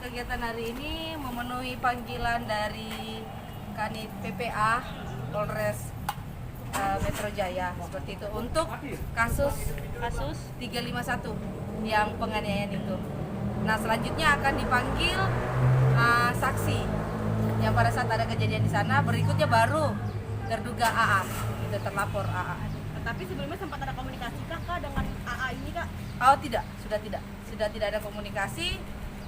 kegiatan hari ini memenuhi panggilan dari Kanit PPA Polres Metro Jaya seperti itu untuk kasus 351 yang penganiayaan itu. Nah, selanjutnya akan dipanggil saksi yang pada saat ada kejadian di sana. Berikutnya baru terduga AA, itu terlapor AA. Tapi sebelumnya sempat ada komunikasi kak dengan AA ini kak? Oh tidak, sudah tidak ada komunikasi.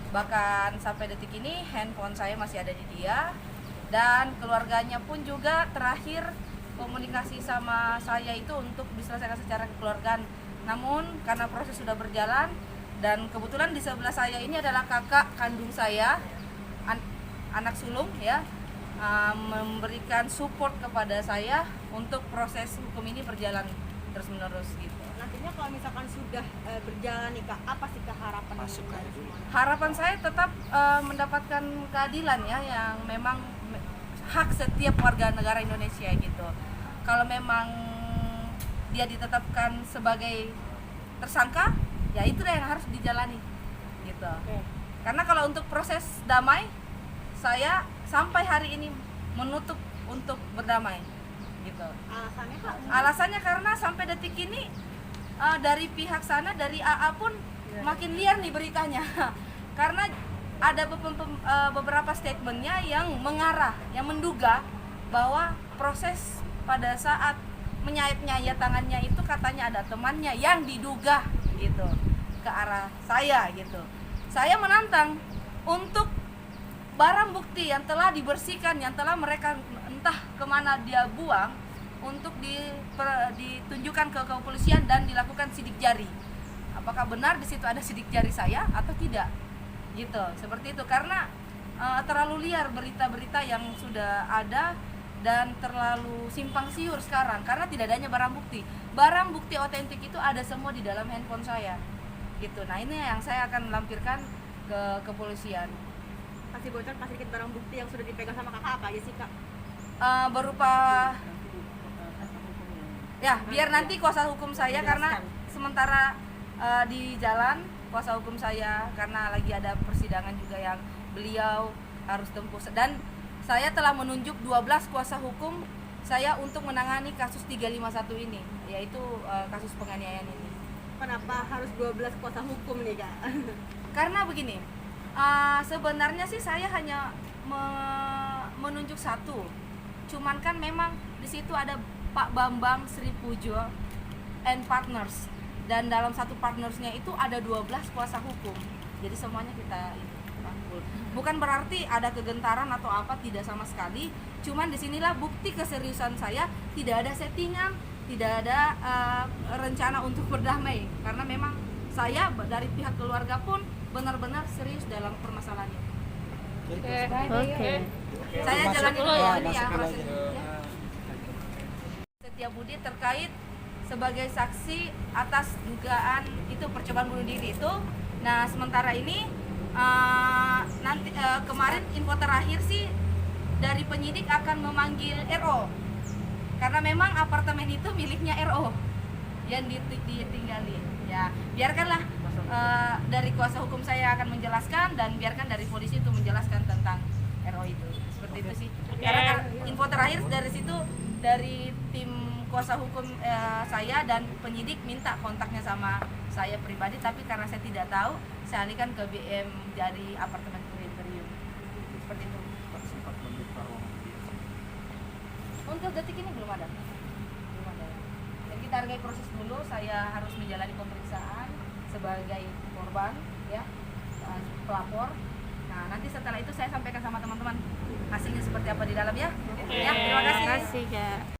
Bahkan sampai detik ini handphone saya masih ada di dia, dan keluarganya pun juga terakhir komunikasi sama saya itu untuk diselesaikan secara kekeluargaan. Namun karena proses sudah berjalan dan kebetulan di sebelah saya ini adalah kakak kandung saya, anak sulung ya, memberikan support kepada saya untuk proses hukum ini berjalan terus menerus gitu. Nantinya kalau misalkan sudah berjalan nih kak, apa sih kak harapan? Harapan saya tetap mendapatkan keadilan ya, yang memang hak setiap warga negara Indonesia gitu. Kalau memang dia ditetapkan sebagai tersangka, ya itulah yang harus dijalani gitu. Karena kalau untuk proses damai, saya sampai hari ini menutup untuk berdamai gitu. Alasannya kak? Alasannya karena sampai detik ini dari pihak sana, dari AA pun makin liar nih beritanya. Karena ada beberapa statementnya yang mengarah, yang menduga bahwa proses pada saat menyayat-nyayat tangannya itu katanya ada temannya yang diduga gitu ke arah saya gitu. Saya menantang untuk barang bukti yang telah dibersihkan, yang telah mereka entah kemana dia buang, untuk ditunjukkan ke kepolisian dan dilakukan sidik jari. Apakah benar di situ ada sidik jari saya atau tidak? Gitu, seperti itu. Karena terlalu liar berita-berita yang sudah ada dan terlalu simpang siur sekarang karena tidak adanya barang bukti. Barang bukti otentik itu ada semua di dalam handphone saya. Gitu. Nah, ini yang saya akan lampirkan ke kepolisian. Kasih bocor, kasih sedikit barang bukti yang sudah dipegang sama kakak apa aja sih kak? Berupa ya, biar nanti kuasa hukum saya, karena sementara di jalan kuasa hukum saya karena lagi ada persidangan juga yang beliau harus tempuh, dan saya telah menunjuk 12 kuasa hukum saya untuk menangani kasus 351 ini, yaitu kasus penganiayaan ini. Kenapa harus 12 kuasa hukum nih kak? Karena begini, sebenarnya sih saya hanya menunjuk satu, cuman kan memang di situ ada Pak Bambang Sri Pujo and Partners, dan dalam satu partnersnya itu ada 12 kuasa hukum. Jadi semuanya kita rangkul. Bukan berarti ada kegentaran atau apa, tidak sama sekali. Cuman disinilah bukti keseriusan saya, tidak ada settingan, tidak ada rencana untuk berdamai. Karena memang saya dari pihak keluarga pun benar-benar serius dalam permasalahan ini. Oke. Saya jalan dulu ya, ini ya masukin proses. lagi. Setia Budi terkait sebagai saksi atas dugaan itu percobaan bunuh diri itu. Nah, sementara ini nanti kemarin info terakhir sih dari penyidik akan memanggil RO, karena memang apartemen itu miliknya RO yang ditinggali. Ya, biarkanlah dari kuasa hukum saya akan menjelaskan, dan biarkan dari polisi itu menjelaskan tentang RO itu. Seperti itu sih. Karena info terakhir dari situ, dari tim kuasa hukum saya dan penyidik minta kontaknya sama saya pribadi, tapi karena saya tidak tahu, saya alihkan ke BM dari apartemen Imperium. Seperti itu. Untuk detik ini belum ada. Dan kita hargai proses dulu. Saya harus menjalani pemeriksaan sebagai korban, ya, pelapor. Nah, nanti setelah itu saya sampaikan sama teman-teman hasilnya seperti apa di dalam ya. Ya, terima kasih. Terima kasih, Kak.